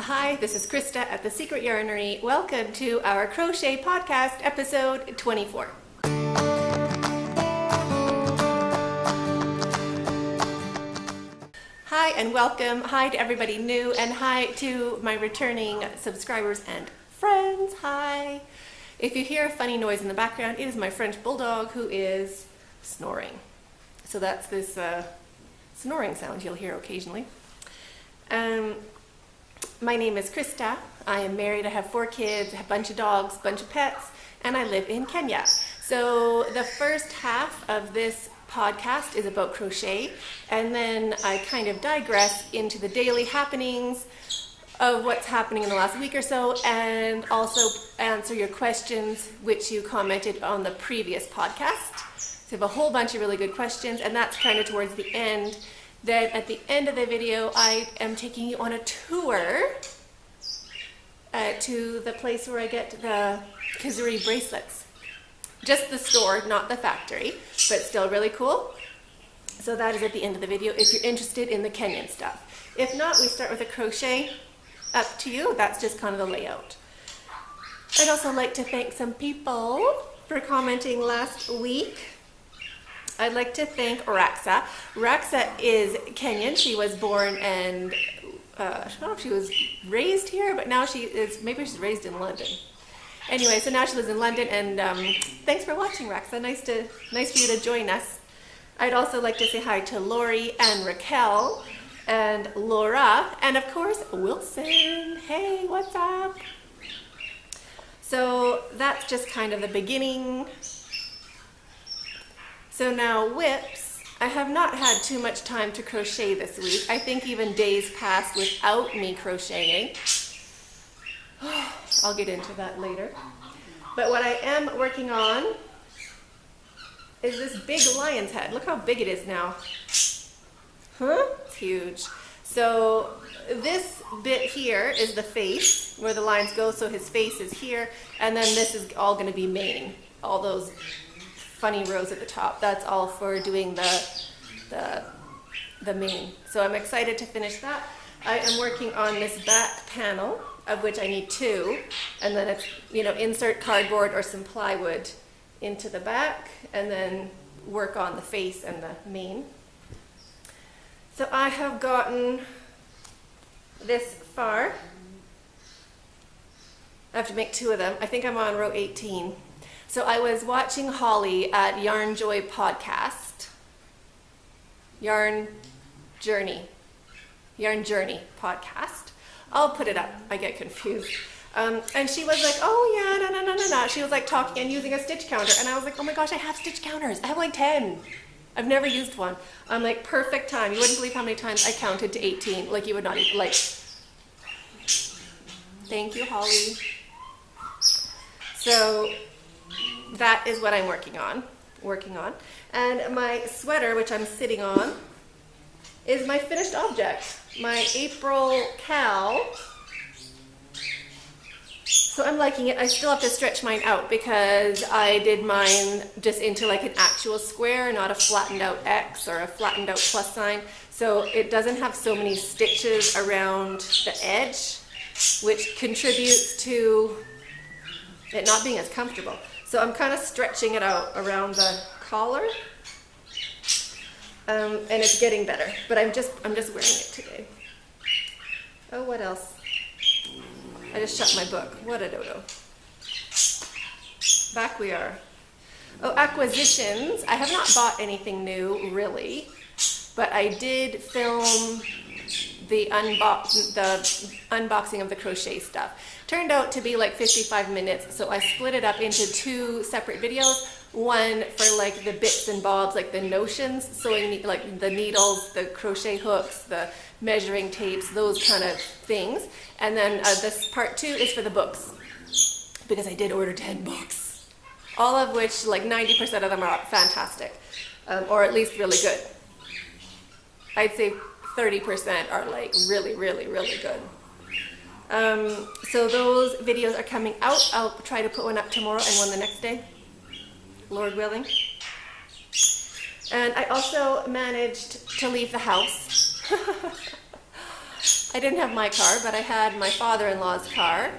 Hi, this is Krista at The Secret Yarnery. Welcome to our Crochet Podcast, episode 24. Hi and welcome. Hi to everybody new and hi to my returning subscribers and friends. Hi. If you hear a funny noise in the background, it is my French bulldog who is snoring. So that's this snoring sound you'll hear occasionally. My name is Krista. I am married. I have 4 kids, a bunch of dogs, a bunch of pets, and I live in Kenya. So the first half of this podcast is about crochet, and then I kind of digress into the daily happenings of what's happening in the last week or so, and also answer your questions which you commented on the previous podcast. So I have a whole bunch of really good questions, and that's kind of towards the end. Then at the end of the video, I am taking you on a tour to the place where I get the Kazuri bracelets. Just the store, not the factory, but still really cool. So that is at the end of the video if you're interested in the Kenyan stuff. If not, we start with a crochet. Up to you. That's just kind of the layout. I'd also like to thank some people for commenting last week. I'd like to thank Raxa. Raxa is Kenyan. She was born and I don't know if she was raised here, but now she is, maybe she's raised in London. Anyway, so now she lives in London, and thanks for watching, Raxa. Nice for you to join us. I'd also like to say hi to Lori and Raquel and Laura, and of course, Wilson. Hey, what's up? So that's just kind of the beginning. So now whips, I have not had too much time to crochet this week. I think even days passed without me crocheting. I'll get into that later. But what I am working on is this big lion's head. Look how big it is now. Huh? It's huge. So this bit here is the face where the lines go. So his face is here. And then this is all going to be mane. All those funny rows at the top. That's all for doing the mane. So I'm excited to finish that. I am working on this back panel, of which I need 2, and then it's, insert cardboard or some plywood into the back, and then work on the face and the mane. So I have gotten this far. I have to make 2 of them. I think I'm on row 18. So I was watching Holly at Yarn Joy podcast, Yarn Journey podcast. I'll put it up. I get confused. And she was like, oh yeah, no. She was like talking and using a stitch counter. And I was like, oh my gosh, I have stitch counters. I have like 10. I've never used one. I'm like, perfect time. You wouldn't believe how many times I counted to 18. Like you would not even, like. Thank you, Holly. So that is what I'm working on. And my sweater, which I'm sitting on, is my finished object. My April cowl. So I'm liking it. I still have to stretch mine out because I did mine just into like an actual square, not a flattened out X or a flattened out plus sign. So it doesn't have so many stitches around the edge, which contributes to it not being as comfortable. So I'm kind of stretching it out around the collar. And it's getting better, but I'm just wearing it today. Oh, what else? I just shut my book. What a dodo. Back we are. Oh, acquisitions. I have not bought anything new, really, but I did film the unboxing of the crochet stuff. Turned out to be like 55 minutes, so I split it up into 2 separate videos. One for like the bits and bobs, like the notions, sewing, like the needles, the crochet hooks, the measuring tapes, those kind of things. And then this part 2 is for the books, because I did order 10 books, all of which, like 90% of them are fantastic, or at least really good. I'd say 30% are like really, really, really good. So those videos are coming out. I'll try to put one up tomorrow and one the next day, Lord willing. And I also managed to leave the house. I didn't have my car, but I had my father-in-law's car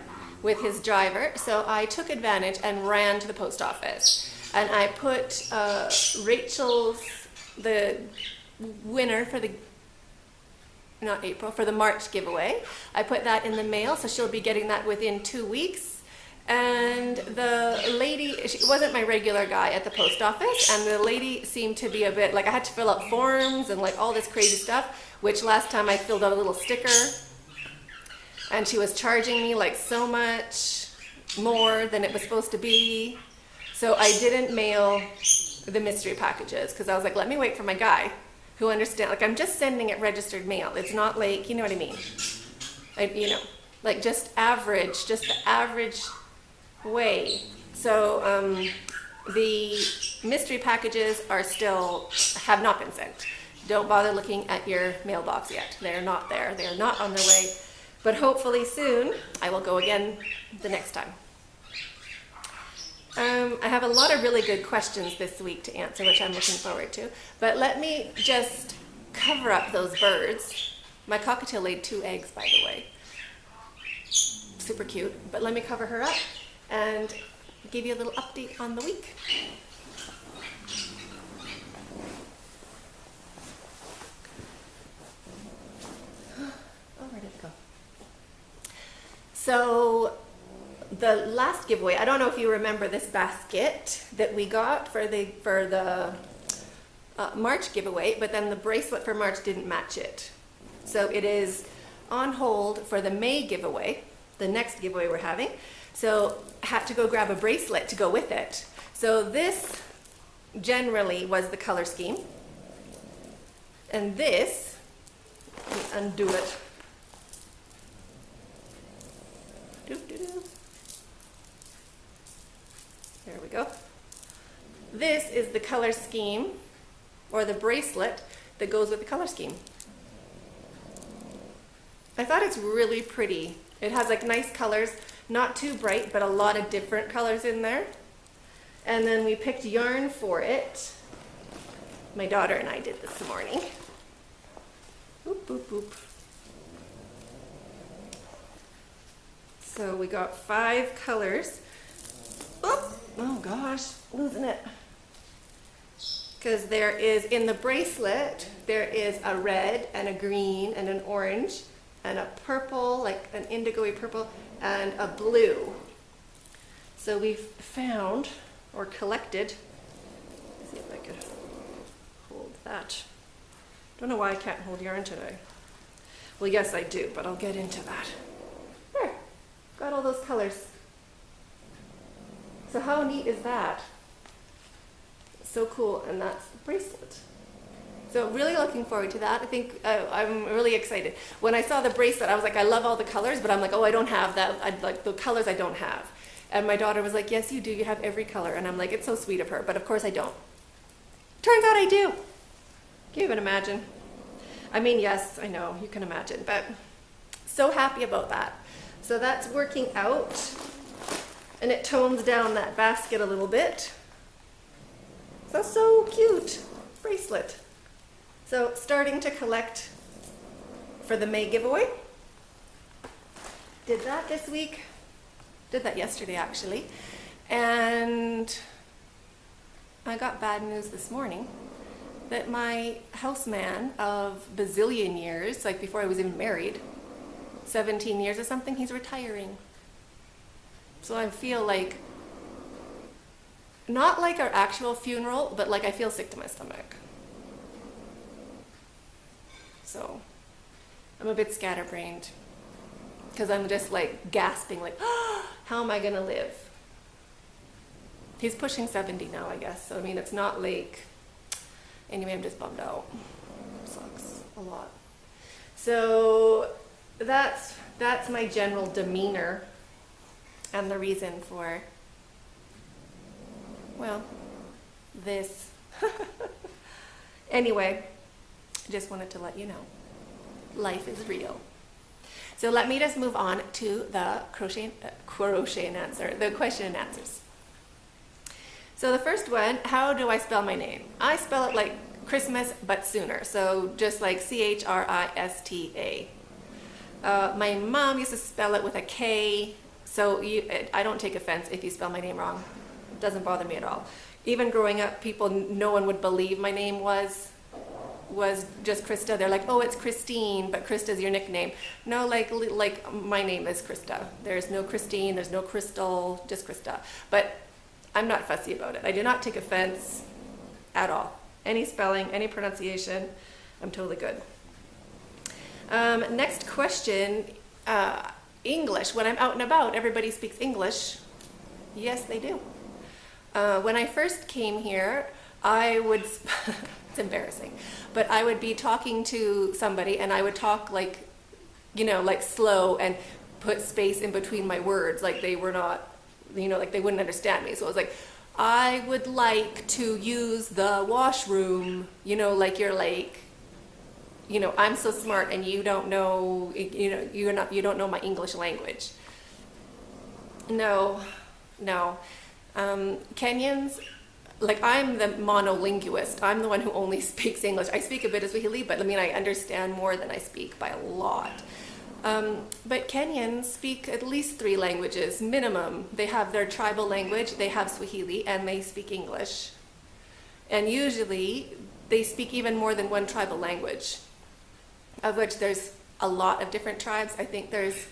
with his driver. So I took advantage and ran to the post office. And I put Rachel's, the winner for the, not April, for the March giveaway. I put that in the mail, so she'll be getting that within 2 weeks. And the lady, she wasn't my regular guy at the post office, and the lady seemed to be a bit, like I had to fill out forms and like all this crazy stuff, which last time I filled out a little sticker, and she was charging me like so much more than it was supposed to be. So I didn't mail the mystery packages, because I was like, let me wait for my guy who understands, like I'm just sending it registered mail. It's not like, you know what I mean? You know, like just the average way. So the mystery packages are still, have not been sent. Don't bother looking at your mailbox yet. They're not there. They're not on their way. But hopefully soon I will go again the next time. I have a lot of really good questions this week to answer, which I'm looking forward to. But let me just cover up those birds. My cockatiel laid 2 eggs, by the way. Super cute. But let me cover her up and give you a little update on the week. Oh, where did it go? So the last giveaway, I don't know if you remember this basket that we got for the March giveaway, but then the bracelet for March didn't match it. So it is on hold for the May giveaway, the next giveaway we're having. So had to go grab a bracelet to go with it. So this generally was the color scheme. And this, let me undo it. Doo-doo-doo. There we go. This is the color scheme, or the bracelet that goes with the color scheme. I thought it's really pretty. It has like nice colors, not too bright, but a lot of different colors in there. And then we picked yarn for it. My daughter and I did this morning. Boop, boop, boop. So we got 5 colors. Oh gosh, losing it. Because there is, in the bracelet, there is a red and a green and an orange and a purple, like an indigo-y purple, and a blue. So we've found, or collected, let's see if I could hold that. Don't know why I can't hold yarn today. Well, yes I do, but I'll get into that. There, got all those colors. So how neat is that? So cool, and that's the bracelet. So really looking forward to that. I think I'm really excited. When I saw the bracelet, I was like, I love all the colors, but I'm like, oh, I don't have that. I'd like the colors I don't have. And my daughter was like, yes, you do. You have every color. And I'm like, it's so sweet of her, but of course I don't. Turns out I do. Can you even imagine? I mean, yes, I know, you can imagine, but so happy about that. So that's working out, and it tones down that basket a little bit. That's so cute, bracelet. So starting to collect for the May giveaway. Did that this week. Did that yesterday actually. And I got bad news this morning that my houseman of bazillion years, like before I was even married, 17 years or something, he's retiring. So I feel like, not like our actual funeral, but like I feel sick to my stomach. So I'm a bit scatterbrained because I'm just like gasping, like, oh, how am I gonna live? He's pushing 70 now, I guess. So I mean, it's not like, anyway, I'm just bummed out. Sucks a lot. So that's my general demeanor and the reason for, well, this. Anyway, just wanted to let you know, life is real. So let me just move on to the crochet and answer, the question and answers. So the first one, how do I spell my name? I spell it like Christmas, but sooner. So just like Chrisista. My mom used to spell it with a K, so I don't take offense if you spell my name wrong. It doesn't bother me at all. Even growing up, no one would believe my name was just Krista. They're like, oh, it's Christine, but Krista's your nickname. No, like my name is Krista. There's no Christine, there's no Crystal, just Krista. But I'm not fussy about it. I do not take offense at all. Any spelling, any pronunciation, I'm totally good. Next question, English. When I'm out and about, everybody speaks English. Yes, they do. When I first came here, I would, it's embarrassing, but I would be talking to somebody and I would talk like, like slow and put space in between my words, like they were not, like they wouldn't understand me. So I was like, I would like to use the washroom, like you're like, I'm so smart and you don't know, you don't know my English language. No. Kenyans, like I'm the monolinguist. I'm the one who only speaks English. I speak a bit of Swahili, but I understand more than I speak by a lot. But Kenyans speak at least 3 languages, minimum. They have their tribal language, they have Swahili, and they speak English. And usually, they speak even more than 1 tribal language, of which there's a lot of different tribes. I think there's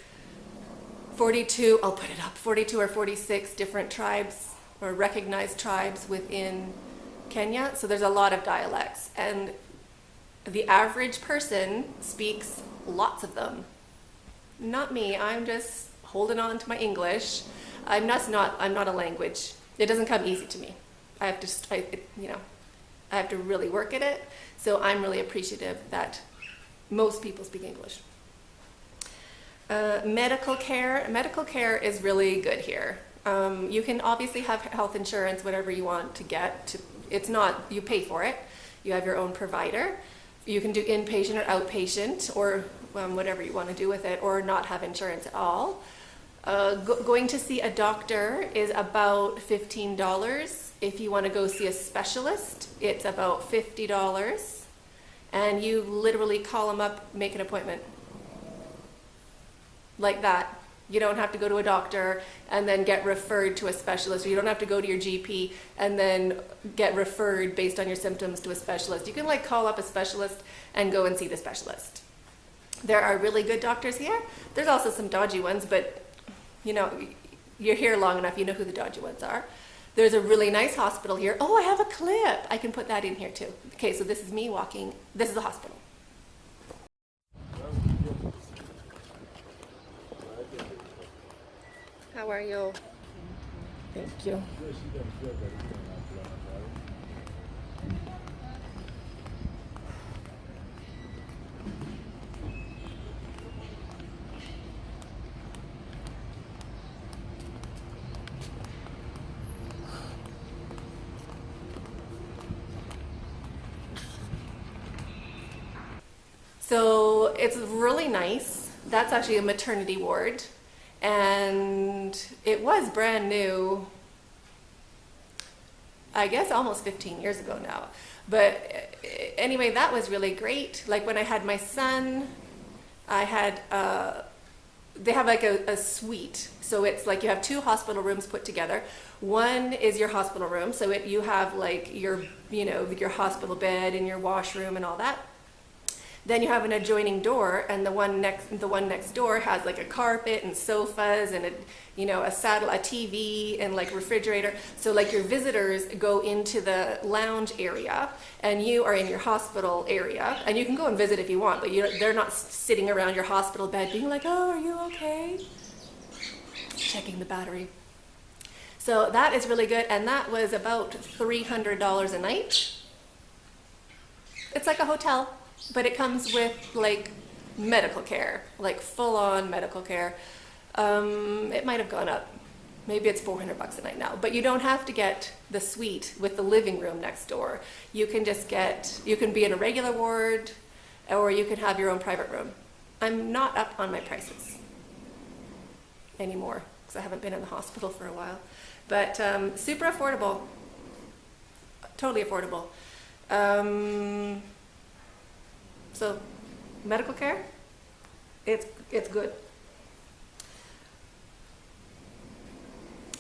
42, I'll put it up, 42 or 46 different tribes, or recognized tribes within Kenya. So there's a lot of dialects. And the average person speaks lots of them. Not me, I'm just holding on to my English. I'm not a language. It doesn't come easy to me. I have to really work at it. So I'm really appreciative that most people speak English. Medical care is really good here. You can obviously have health insurance, whatever you want to get. It's not, you pay for it. You have your own provider. You can do inpatient or outpatient, or whatever you want to do with it, or not have insurance at all. Going to see a doctor is about $15. If you want to go see a specialist, it's about $50. And you literally call them up, make an appointment. Like that. You don't have to go to a doctor and then get referred to a specialist, or you don't have to go to your GP and then get referred based on your symptoms to a specialist. You can call up a specialist and go and see the specialist. There are really good doctors here. There's also some dodgy ones, but you're here long enough, you know who the dodgy ones are. There's a really nice hospital here. Oh, I have a clip. I can put that in here too. Okay, so this is me walking. This is the hospital. How are you? Thank you. So it's really nice. That's actually a maternity ward. And it was brand new, I guess almost 15 years ago now. But anyway, that was really great. Like when I had my son, I had, they have a suite. So it's like you have 2 hospital rooms put together. One is your hospital room. So you have your hospital bed and your washroom and all that. Then you have an adjoining door, and the one next door has a carpet and sofas and a TV and refrigerator. So your visitors go into the lounge area, and you are in your hospital area, and you can go and visit if you want, but they're not sitting around your hospital bed being like, "Oh, are you okay?" Checking the battery. So that is really good, and that was about $300 a night. It's like a hotel. But it comes with medical care, full-on medical care. It might have gone up. Maybe it's $400 a night now. But you don't have to get the suite with the living room next door. You can you can be in a regular ward, or you can have your own private room. I'm not up on my prices anymore because I haven't been in the hospital for a while. But super affordable, totally affordable. So medical care, It's good.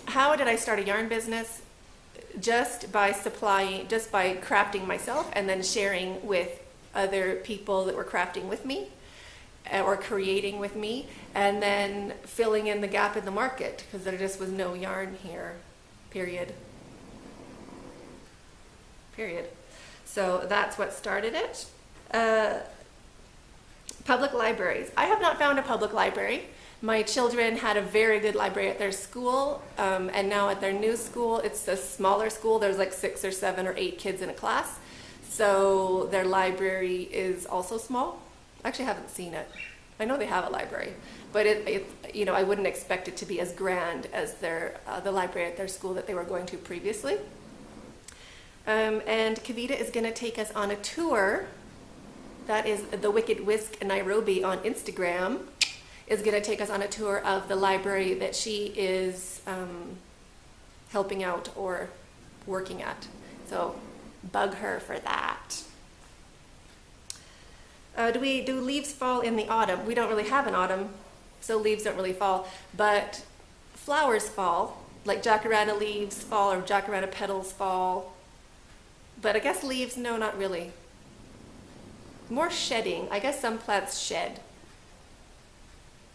How did I start a yarn business? Just by crafting myself and then sharing with other people that were crafting with me or creating with me, and then filling in the gap in the market because there just was no yarn here, period. So that's what started it. Public libraries. I have not found a public library. My children had a very good library at their school, and now at their new school, it's a smaller school. There's like 6 or 7 or 8 kids in a class. So their library is also small. I actually haven't seen it. I know they have a library, but I wouldn't expect it to be as grand as the library at their school that they were going to previously. And Kavita is going to take us on a tour. That is the Wicked Whisk Nairobi on Instagram. Is going to take us on a tour of the library that she is helping out or working at. So bug her for that. Do leaves fall in the autumn? We don't really have an autumn, so leaves don't really fall. But flowers fall, like jacaranda leaves fall or jacaranda petals fall. But I guess leaves, no, not really. More shedding. I guess some plants shed.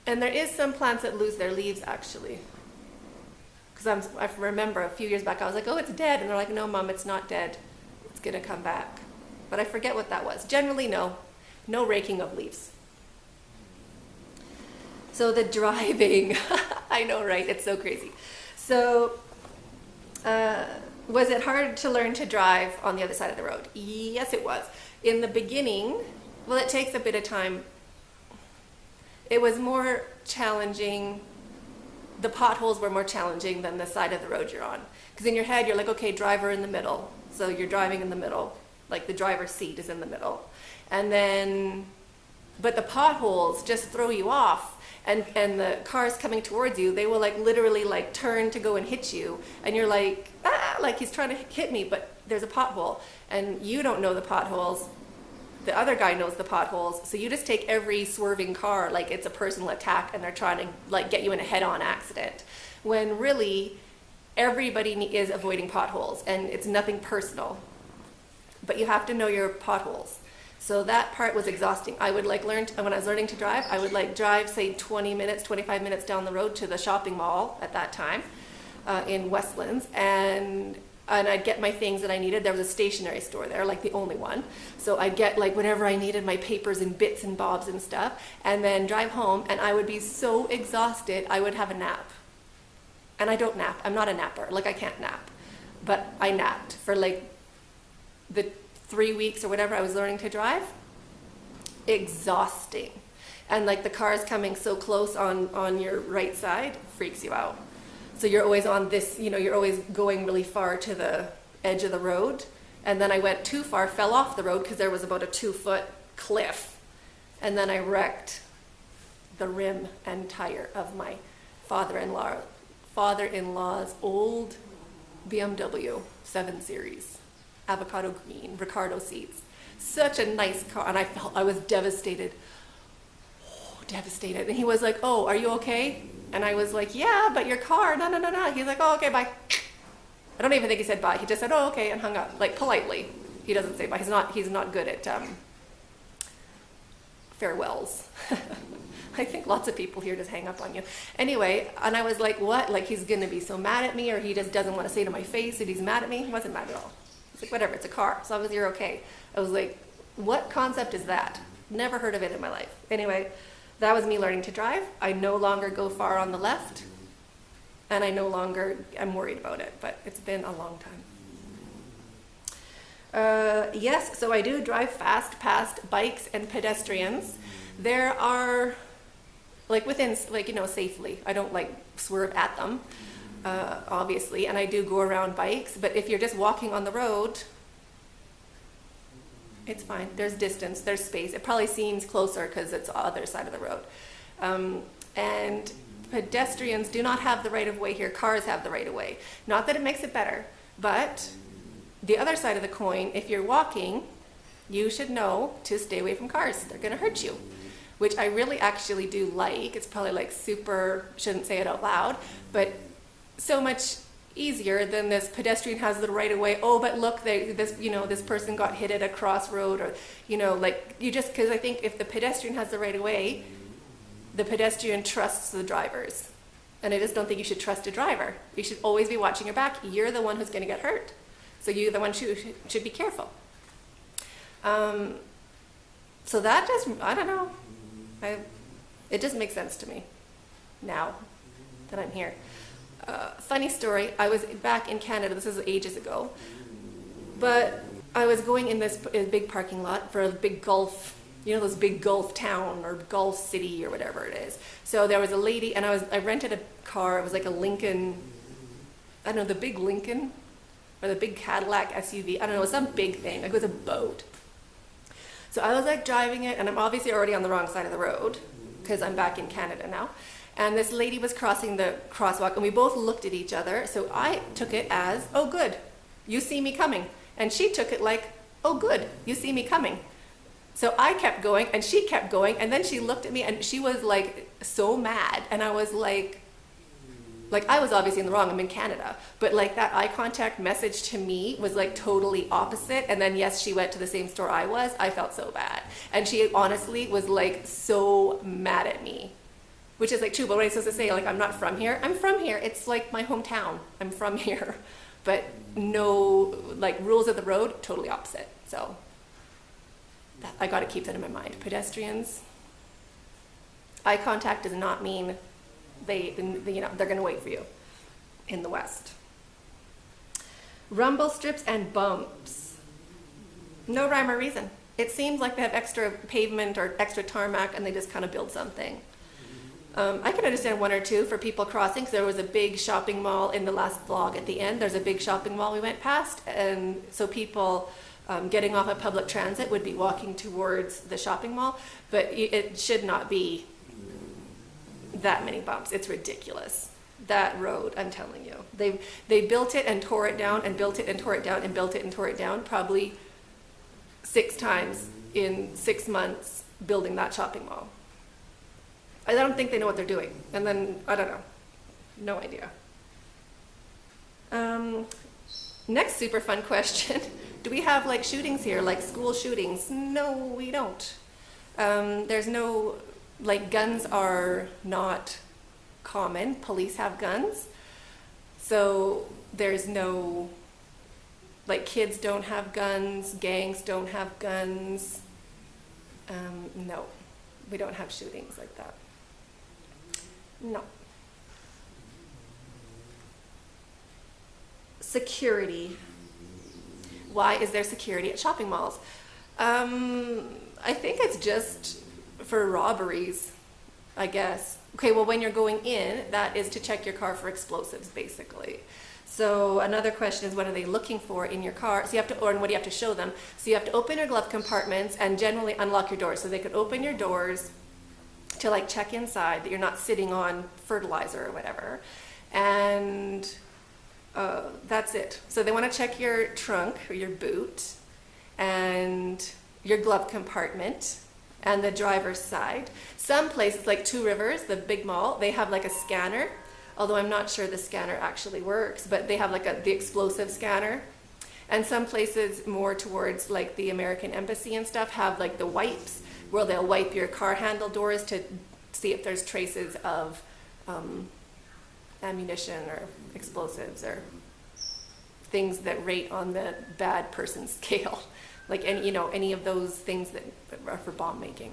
And there is some plants that lose their leaves, actually. Because I remember a few years back, I was like, oh, it's dead. And they're like, no, Mom, it's not dead. It's going to come back. But I forget what that was. Generally, no. No raking of leaves. So the driving. I know, right? It's so crazy. So was it hard to learn to drive on the other side of the road? Yes, it was. In the beginning, well, it takes a bit of time. It was more challenging. The potholes were more challenging than the side of the road you're on. Because in your head, you're like, okay, driver in the middle. So you're driving in the middle. Like the driver's seat is in the middle. And then, but the potholes just throw you off. And the cars coming towards you, they will like literally like turn to go and hit you. And you're like, like he's trying to hit me, but there's a pothole. And you don't know the potholes. The other guy knows the potholes, so you just take every swerving car like it's a personal attack and they're trying to like get you in a head-on accident. When really, everybody is avoiding potholes and it's nothing personal. But you have to know your potholes. So that part was exhausting. I would like when I was learning to drive, I would like drive say 20 minutes, 25 minutes down the road to the shopping mall at that time in Westlands, and I'd get my things that I needed. There was a stationery store there, like the only one. So I'd get like whatever I needed, my papers and bits and bobs and stuff, and then drive home, and I would be so exhausted, I would have a nap. And I don't nap. I'm not a napper. Like I can't nap. But I napped for like the 3 weeks or whatever I was learning to drive. Exhausting. And like the cars coming so close on your right side freaks you out. So you're always on this, you're always going really far to the edge of the road. And then I went too far, fell off the road because there was about a 2-foot cliff. And then I wrecked the rim and tire of my father-in-law's old BMW 7 Series, avocado green, Ricardo seats. Such a nice car. And I was devastated. Devastated. And he was like, oh, are you okay? And I was like, yeah, but your car, no. He's like, oh, okay, bye. I don't even think he said bye. He just said, oh, okay, and hung up, like politely. He doesn't say bye. He's not good at farewells. I think lots of people here just hang up on you. Anyway, and I was like, what? Like he's going to be so mad at me, or he just doesn't want to say to my face that he's mad at me? He wasn't mad at all. He's like, whatever, it's a car. As long as you're okay. I was like, what concept is that? Never heard of it in my life. Anyway, that was me learning to drive. I no longer go far on the left, and I no longer am worried about it, but it's been a long time. Yes, so I do drive fast past bikes and pedestrians. There are, safely. I don't swerve at them, obviously, and I do go around bikes, but if you're just walking on the road, it's fine. There's distance, there's space. It probably seems closer because it's the other side of the road. And pedestrians do not have the right of way here. Cars have the right of way. Not that it makes it better, but the other side of the coin, if you're walking, you should know to stay away from cars. They're going to hurt you. which I really actually do like. It's probably like super, shouldn't say it out loud, but so much easier than this pedestrian has the right of way. Oh, but look, this person got hit at a crossroad, or like you just, because I think if the pedestrian has the right of way, the pedestrian trusts the drivers, and I just don't think you should trust a driver. You should always be watching your back. You're the one who's going to get hurt, so you're the one who should be careful. So that just, I don't know, it just makes sense to me now that I'm here. Funny story, I was back in Canada, this is ages ago, but I was going in this big parking lot for a big Gulf, those big Gulf town or Gulf city or whatever it is. So there was a lady, and I rented a car. It was like a Lincoln, I don't know, the big Lincoln or the big Cadillac SUV, I don't know, it was some big thing, like it was a boat. So I was like driving it, and I'm obviously already on the wrong side of the road because I'm back in Canada now. And this lady was crossing the crosswalk, and we both looked at each other. So I took it as, oh good, you see me coming. And she took it like, oh good, you see me coming. So I kept going, and she kept going, and then she looked at me, and she was like so mad. And I was like I was obviously in the wrong, I'm in Canada. But like that eye contact message to me was like totally opposite. And then yes, she went to the same store I was. I felt so bad. And she honestly was like so mad at me. Which is like true, but what am I supposed to say? Like, I'm not from here. I'm from here. It's like my hometown. I'm from here. But no, like, rules of the road, totally opposite. So I got to keep that in my mind. Pedestrians, eye contact does not mean they're going to wait for you in the West. Rumble strips and bumps. No rhyme or reason. It seems like they have extra pavement or extra tarmac, and they just kind of build something. I can understand one or two for people crossing. So there was a big shopping mall in the last vlog at the end. There's a big shopping mall we went past, and so people getting off of public transit would be walking towards the shopping mall, but it should not be that many bumps. It's ridiculous. That road, I'm telling you. They built it and tore it down and built it and tore it down and built it and tore it down probably 6 times in 6 months building that shopping mall. I don't think they know what they're doing. And then, I don't know. No idea. Next super fun question. Do we have like shootings here, like school shootings? No, we don't. There's no, like guns are not common. Police have guns. So there's no, like kids don't have guns, gangs don't have guns. No, we don't have shootings like that. No. Security. Why is there security at shopping malls? I think it's just for robberies, I guess. Okay, well, when you're going in, that is to check your car for explosives, basically. So another question is, what are they looking for in your car? So you have to, or what do you have to show them? So you have to open your glove compartments and generally unlock your doors. So they could open your doors to like check inside that you're not sitting on fertilizer or whatever. And that's it. So they want to check your trunk or your boot and your glove compartment and the driver's side. Some places like Two Rivers, the big mall, they have like a scanner, although I'm not sure the scanner actually works, but they have like the explosive scanner. And some places more towards like the American Embassy and stuff have like the wipes, where they'll wipe your car handle doors to see if there's traces of ammunition or explosives or things that rate on the bad person scale, like any of those things that are for bomb making.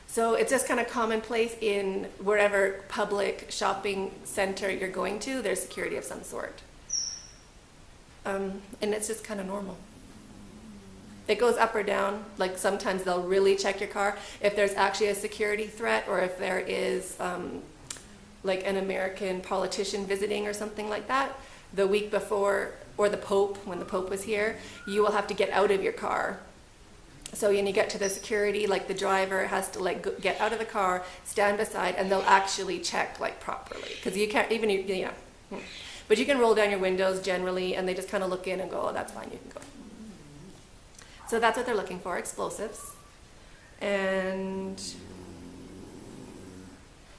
So it's just kind of commonplace in wherever public shopping center you're going to, there's security of some sort. And it's just kind of normal. It goes up or down. Like sometimes they'll really check your car if there's actually a security threat, or if there is like an American politician visiting or something like that. The week before, or the Pope, when the Pope was here, you will have to get out of your car. So when you get to the security, like the driver has to like get out of the car, stand beside, and they'll actually check like properly. Because you can't even, but you can roll down your windows generally, and they just kind of look in and go, oh, that's fine, you can go. So that's what they're looking for, explosives. And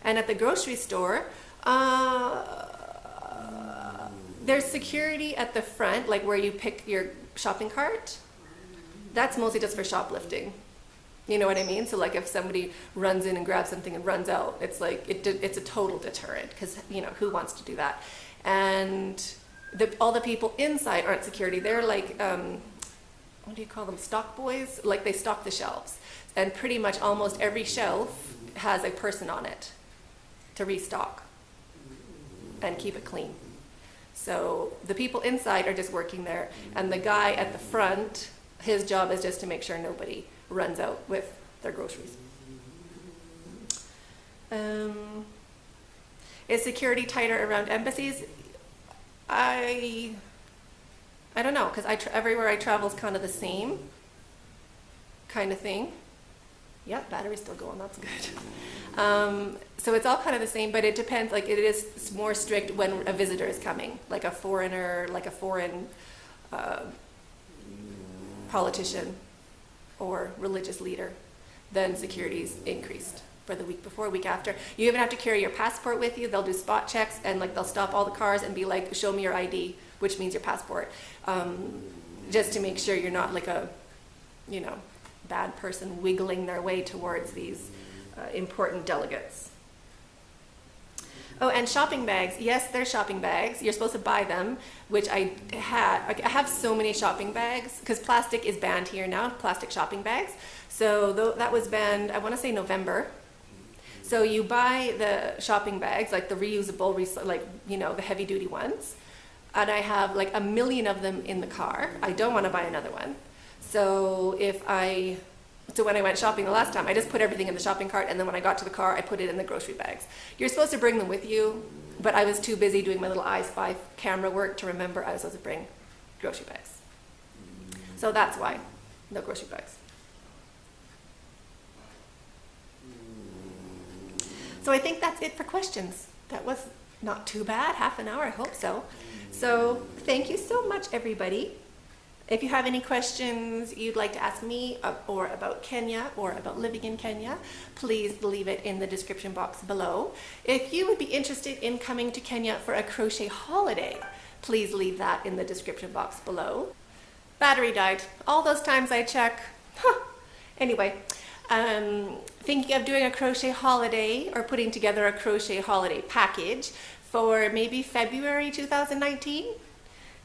at the grocery store, there's security at the front, like where you pick your shopping cart. That's mostly just for shoplifting. You know what I mean? So like if somebody runs in and grabs something and runs out, it's like it's a total deterrent, because you know, who wants to do that? And all the people inside aren't security. They're like, what do you call them? Stock boys? Like they stock the shelves. And pretty much almost every shelf has a person on it to restock and keep it clean. So the people inside are just working there, and the guy at the front, his job is just to make sure nobody runs out with their groceries. Is security tighter around embassies? I don't know, because everywhere I travel is kind of the same kind of thing. Yep, battery's still going, that's good. So it's all kind of the same, but it depends. Like it is more strict when a visitor is coming, like a foreigner, like a foreign politician or religious leader. Then security's increased for the week before, week after. You even have to carry your passport with you. They'll do spot checks, and like they'll stop all the cars and be like, show me your ID, which means your passport, just to make sure you're not like a, you know, bad person wiggling their way towards these important delegates. Oh, and shopping bags. Yes, they're shopping bags. You're supposed to buy them, which I have so many shopping bags, because plastic is banned here now, plastic shopping bags. So that was banned, I want to say November. So you buy the shopping bags, like the reusable, like, you know, the heavy duty ones. And I have like 1 million of them in the car. I don't want to buy another one. So when I went shopping the last time, I just put everything in the shopping cart, and then when I got to the car, I put it in the grocery bags. You're supposed to bring them with you, but I was too busy doing my little I Spy camera work to remember I was supposed to bring grocery bags. So that's why, no grocery bags. So I think that's it for questions. That was not too bad, half an hour, I hope so. So thank you so much, everybody. If you have any questions you'd like to ask me or about Kenya or about living in Kenya, please leave it in the description box below. If you would be interested in coming to Kenya for a crochet holiday, please leave that in the description box below. Battery died. All those times I check. Anyway, thinking of doing a crochet holiday or putting together a crochet holiday package for maybe February 2019.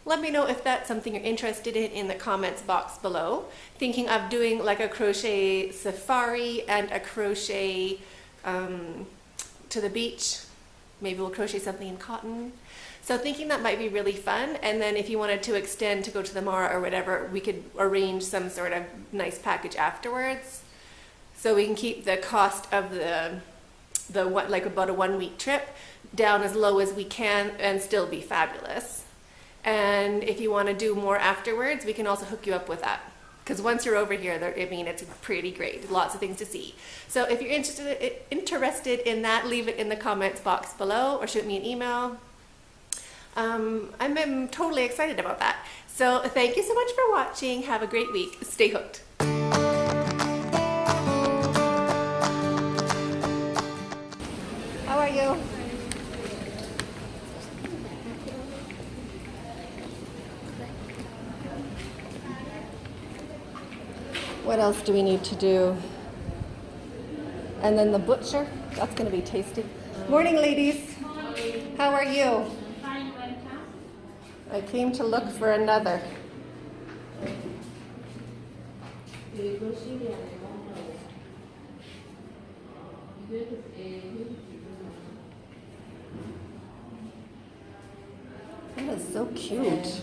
Let me know if that's something you're interested in the comments box below. Thinking of doing like a crochet safari and a crochet to the beach. Maybe we'll crochet something in cotton. So thinking that might be really fun. And then if you wanted to extend to go to the Mara or whatever, we could arrange some sort of nice package afterwards. So we can keep the cost of like about a 1 week trip down as low as we can and still be fabulous. And if you want to do more afterwards, we can also hook you up with that. Because once you're over here, I mean, it's pretty great. Lots of things to see. So if you're interested in that, leave it in the comments box below or shoot me an email. I'm totally excited about that. So thank you so much for watching. Have a great week. Stay hooked. How are you? What else do we need to do? And then the butcher, that's going to be tasty. Morning, ladies. How are you? I came to look for another. That is so cute.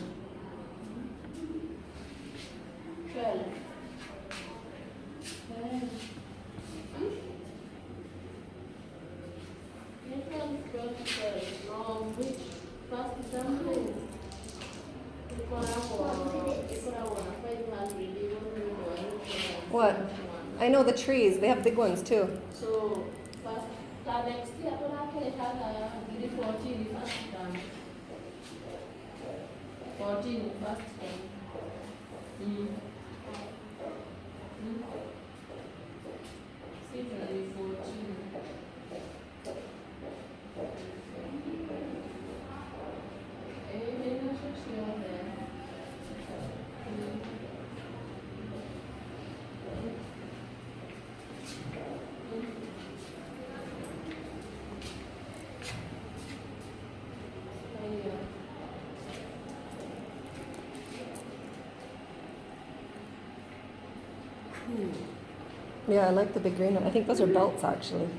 What? I know the trees. They have big ones too. So, next year, Yeah, I like the big green one. I think those are belts actually.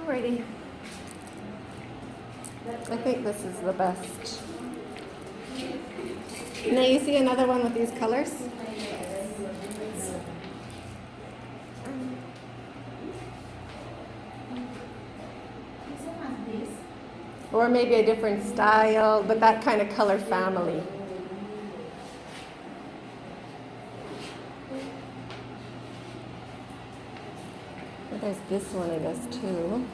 Alrighty. I think this is the best. Now you see another one with these colors? Or maybe a different style, but that kind of color family. Well, there's this one, I guess, too.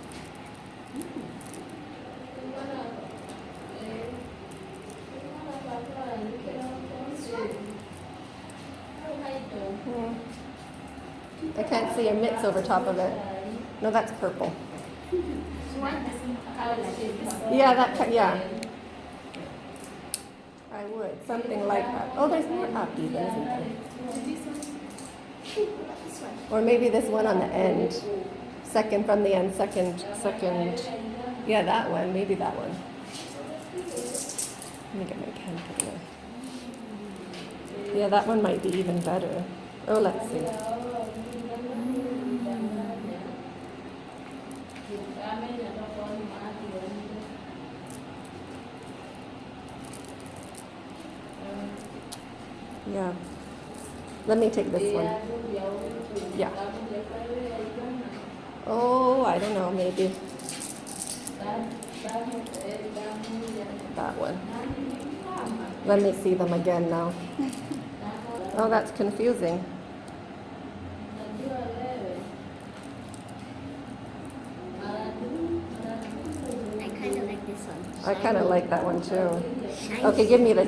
I can't see your mitts over top of it. No, that's purple. Yeah. I would, something like that. Oh, there's more up even, isn't there? Or maybe this one on the end. Second from the end, second. Yeah, that one, maybe that one. Let me get my pen put there. Yeah, that one might be even better. Oh, let's see. Yeah. Let me take this one. Yeah. Oh, I don't know, maybe. That one. Let me see them again now. Oh, that's confusing. I kind of like this one. I kind of like that one too. Okay, give me this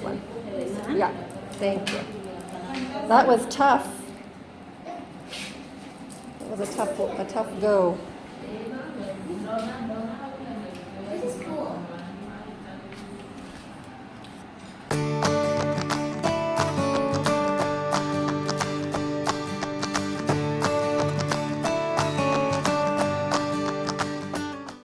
one. This one? Yeah, thank you. That was tough. It was a tough go.